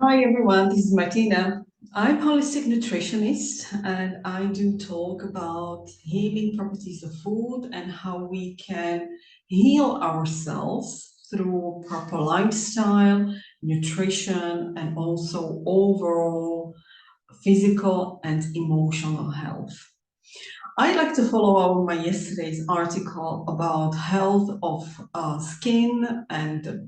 Hi everyone, this is Martina. I'm a holistic nutritionist and I do talk about healing properties of food and how we can heal ourselves through proper lifestyle, nutrition, and also overall physical and emotional health. I like to follow up on my yesterday's article about health of skin and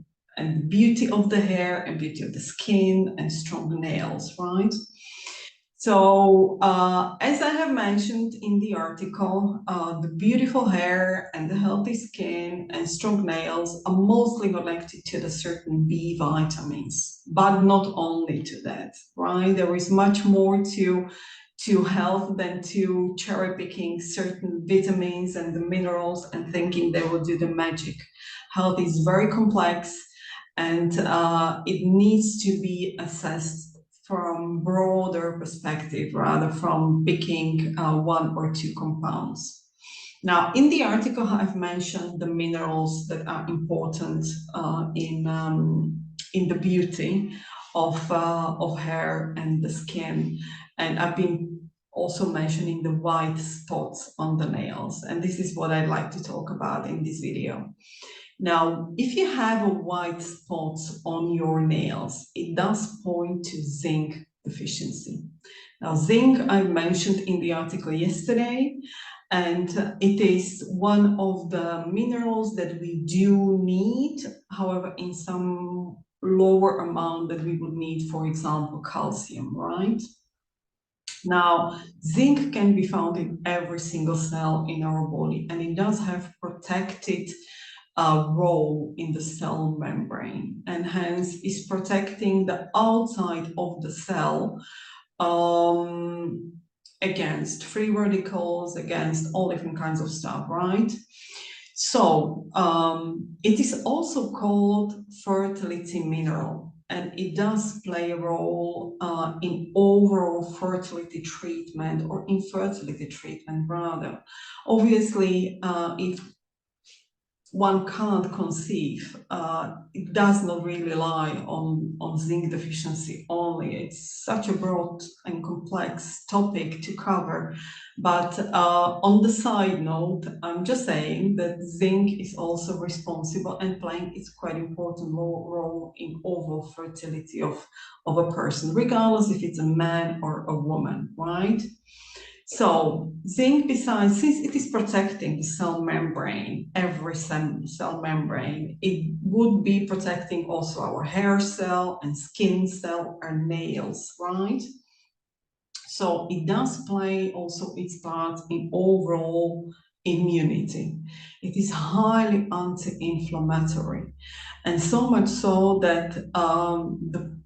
beauty of the hair and beauty of the skin and strong nails, right? So, as I have mentioned in the article, the beautiful hair and the healthy skin and strong nails are mostly connected to the certain B vitamins, but not only to that, right? There is much more to health than to cherry picking certain vitamins and the minerals and thinking they will do the magic. Health is very complex and it needs to be assessed from broader perspective rather from picking one or two compounds. Now, in the article, I've mentioned the minerals that are important in the beauty of hair and the skin, and I've been also mentioning the white spots on the nails, and this is what I'd like to talk about in this video. Now, if you have a white spots on your nails, it does point to zinc deficiency. Now, zinc I mentioned in the article yesterday, and it is one of the minerals that we do need, however, in some lower amount that we would need, for example, calcium, right? Now, zinc can be found in every single cell in our body, and it does have protected role in the cell membrane, and hence is protecting the outside of the cell against free radicals, against all different kinds of stuff, right? So it is also called fertility mineral, and it does play a role in overall fertility treatment or infertility treatment rather. Obviously, if one can't conceive, it does not really rely on zinc deficiency only. It's such a broad and complex topic to cover. But on the side note, I'm just saying that zinc is also responsible and playing its quite important role in overall fertility of a person, regardless if it's a man or a woman, right? So zinc, besides, since it is protecting the cell membrane, every cell membrane, it would be protecting also our hair cell and skin cell, our nails, right? So it does play also its part in overall immunity. It is highly anti-inflammatory, and so much so that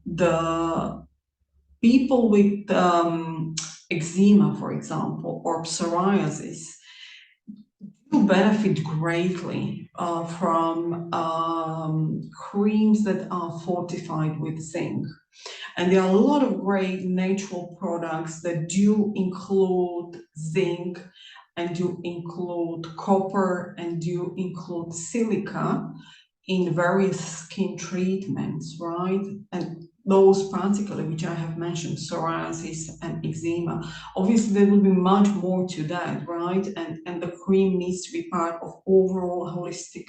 the people with eczema, for example, or psoriasis do benefit greatly from creams that are fortified with zinc. And there are a lot of great natural products that do include zinc and do include copper and do include silica in various skin treatments, right? And those particularly, which I have mentioned, psoriasis and eczema. Obviously, there will be much more to that, right? And the cream needs to be part of overall holistic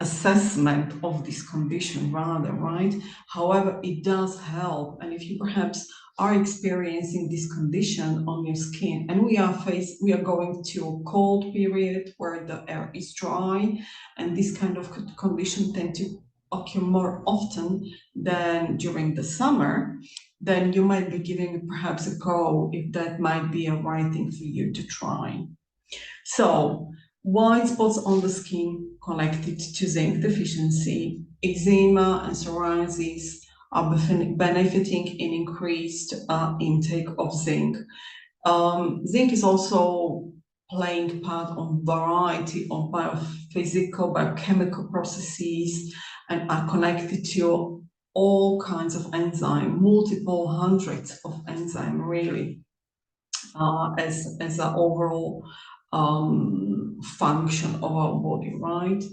assessment of this condition rather, right? However, it does help. And if you perhaps are experiencing this condition on your skin, and we are going to a cold period where the air is dry, and this kind of condition tend to occur more often than during the summer, then you might be giving it perhaps a go if that might be a right thing for you to try. So, white spots on the skin connected to zinc deficiency, eczema and psoriasis are benefiting in increased intake of zinc. Zinc is also playing part on variety of biophysical, biochemical processes and are connected to all kinds of enzyme, multiple hundreds of enzyme really, as an overall function of our body, right?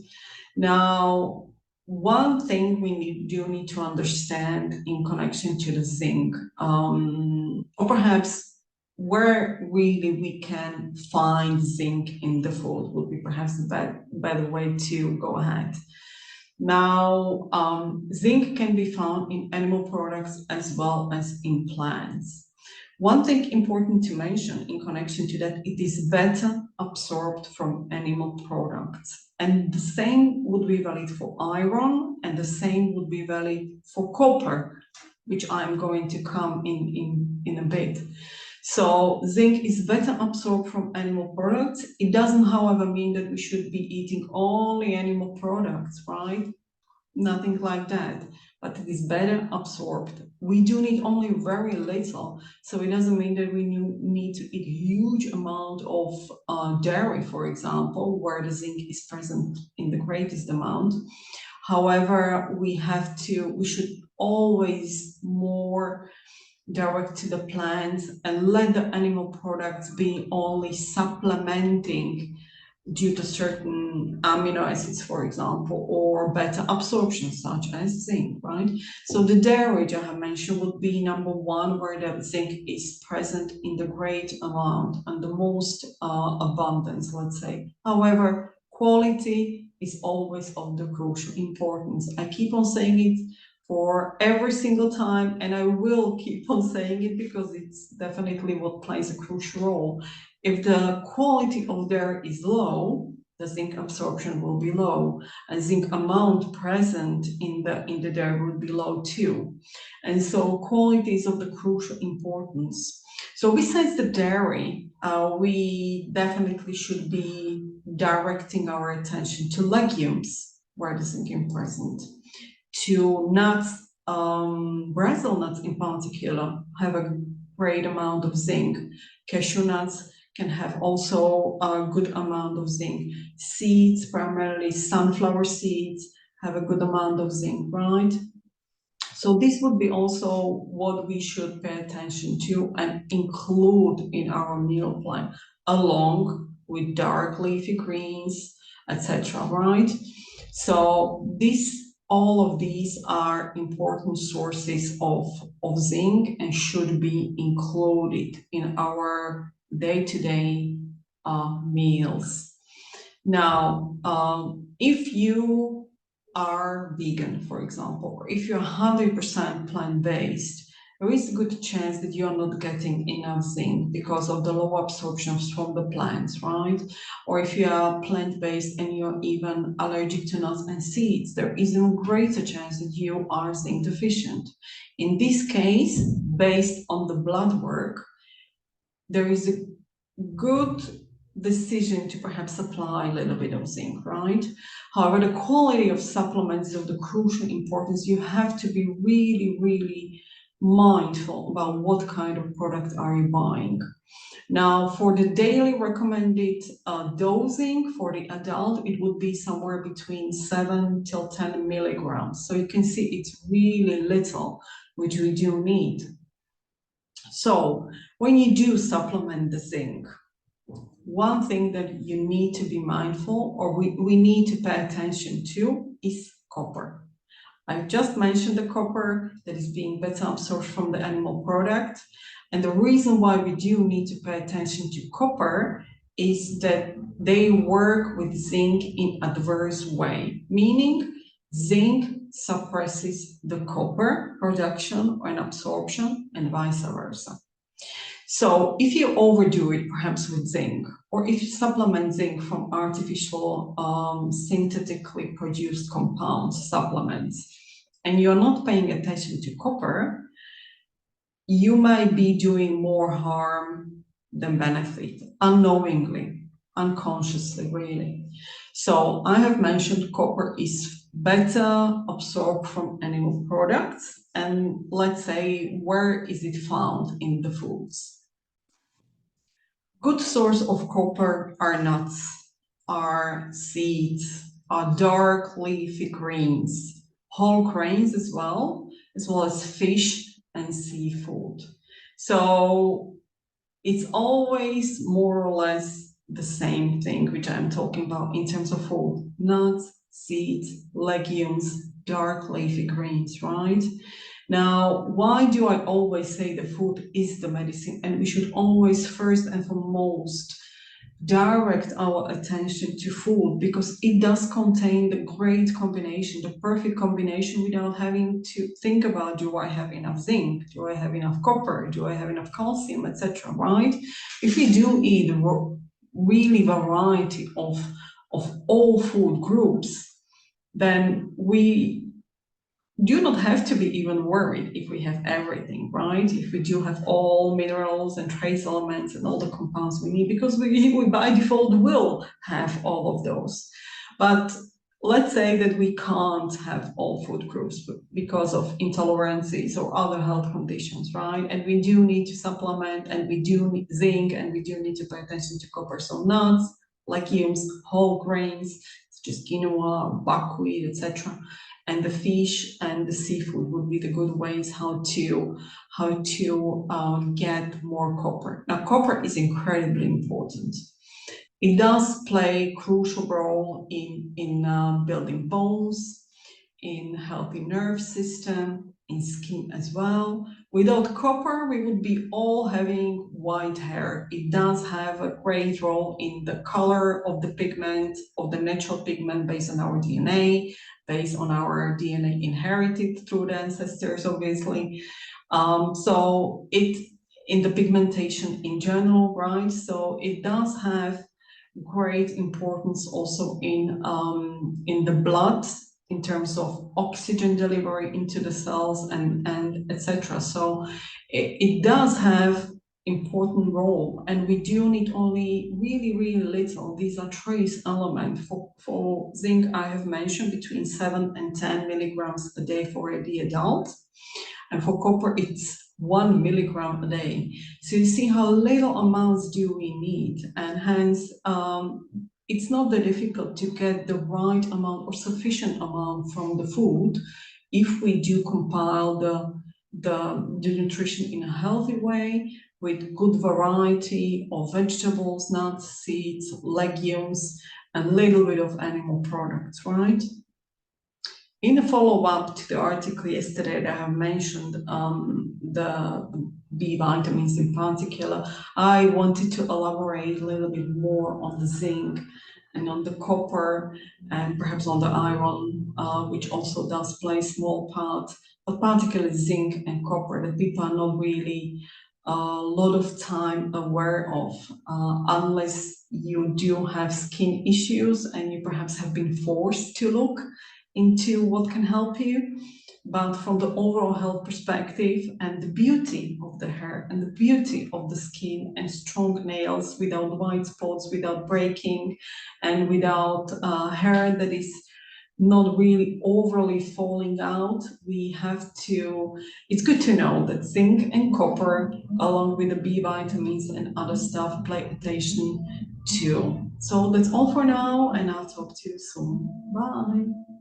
Now, one thing we do need to understand in connection to the zinc, or perhaps where really we can find zinc in the food would be perhaps the better way to go ahead. Now, zinc can be found in animal products as well as in plants. One thing important to mention in connection to that, it is better absorbed from animal products. And the same would be valid for iron, and the same would be valid for copper, which I'm going to come in a bit. So zinc is better absorbed from animal products. It doesn't, however, mean that we should be eating only animal products, right? Nothing like that, but it is better absorbed. We do need only very little, so it doesn't mean that we need to eat a huge amount of dairy, for example, where the zinc is present in the greatest amount. However, we should always more direct to the plants and let the animal products be only supplementing due to certain amino acids, for example, or better absorption, such as zinc, right? So the dairy I have mentioned would be number one, where the zinc is present in the great amount and the most abundance, let's say. However, quality is always of the crucial importance. I keep on saying it for every single time, and I will keep on saying it because it's definitely what plays a crucial role. If the quality of dairy is low, the zinc absorption will be low, and zinc amount present in the dairy will be low too. And so quality is of the crucial importance. So besides the dairy, we definitely should be directing our attention to legumes where the zinc is present, to nuts. Brazil nuts in particular have a great amount of zinc. Cashew nuts can have also a good amount of zinc. Seeds, primarily sunflower seeds, have a good amount of zinc, right? So this would be also what we should pay attention to and include in our meal plan, along with dark leafy greens, etc., right? So all of these are important sources of zinc and should be included in our day-to-day meals. Now, if you are vegan, for example, or if you're 100% plant-based, there is a good chance that you're not getting enough zinc because of the low absorption from the plants, right? Or if you are plant-based and you're even allergic to nuts and seeds, there is a greater chance that you are zinc deficient. In this case, based on the blood work, there is a good decision to perhaps apply a little bit of zinc, right? However, the quality of supplements is of the crucial importance. You have to be really, really mindful about what kind of product are you buying. Now, for the daily recommended dosing for the adult, it would be somewhere between 7 till 10 milligrams. So you can see it's really little, which we do need. So when you do supplement the zinc, one thing that you need to be mindful, or we need to pay attention to, is copper. I've just mentioned the copper that is being better absorbed from the animal product. And the reason why we do need to pay attention to copper is that they work with zinc in adverse way, meaning zinc suppresses the copper production and absorption and vice versa. So if you overdo it, perhaps with zinc, or if you supplement zinc from artificial, synthetically produced compounds, supplements, and you're not paying attention to copper, you might be doing more harm than benefit, unknowingly, unconsciously, really. So I have mentioned copper is better absorbed from animal products, and let's say, where is it found in the foods? Good source of copper are nuts, are seeds, are dark leafy greens, whole grains as well as fish and seafood. So it's always more or less the same thing which I'm talking about in terms of food: nuts, seeds, legumes, dark leafy greens, right? Now, why do I always say the food is the medicine? And we should always, first and foremost, direct our attention to food because it does contain the great combination, the perfect combination without having to think about do I have enough zinc, do I have enough copper, do I have enough calcium, etc. Right? If we do eat a really variety of all food groups, then we do not have to be even worried if we have everything, right? If we do have all minerals and trace elements and all the compounds we need, because we by default will have all of those. But let's say that we can't have all food groups because of intolerances or other health conditions, right? And we do need to supplement, and we do need zinc, and we do need to pay attention to copper. So nuts, legumes, whole grains, such as quinoa, buckwheat, etc. And the fish and the seafood would be the good ways how to get more copper. Now, copper is incredibly important. It does play a crucial role in building bones, in healthy nerve system, in skin as well. Without copper, we would be all having white hair. It does have a great role in the color of the pigment, of the natural pigment based on our DNA, based on our DNA inherited through the ancestors, obviously. So it in the pigmentation in general, right? So it does have great importance also in the blood in terms of oxygen delivery into the cells and etc. So it does have important role, and we do need only really little. These are trace elements. For zinc, I have mentioned between 7 and 10 milligrams a day for the adult. And for copper, it's 1 milligram a day. So you see how little amounts do we need, and hence it's not that difficult to get the right amount or sufficient amount from the food if we do compile the nutrition in a healthy way with good variety of vegetables, nuts, seeds, legumes, and a little bit of animal products, right? In a follow-up to the article yesterday that I have mentioned, the B vitamins in particular, I wanted to elaborate a little bit more on the zinc and on the copper and perhaps on the iron, which also does play a small part, but particularly zinc and copper that people are not really a lot of time aware of, unless you do have skin issues and you perhaps have been forced to look into what can help you. But from the overall health perspective and the beauty of the hair and the beauty of the skin and strong nails without white spots, without breaking, and without hair that is not really overly falling out, we have to, it's good to know that zinc and copper, along with the B vitamins and other stuff, play attention too. So that's all for now, and I'll talk to you soon. Bye.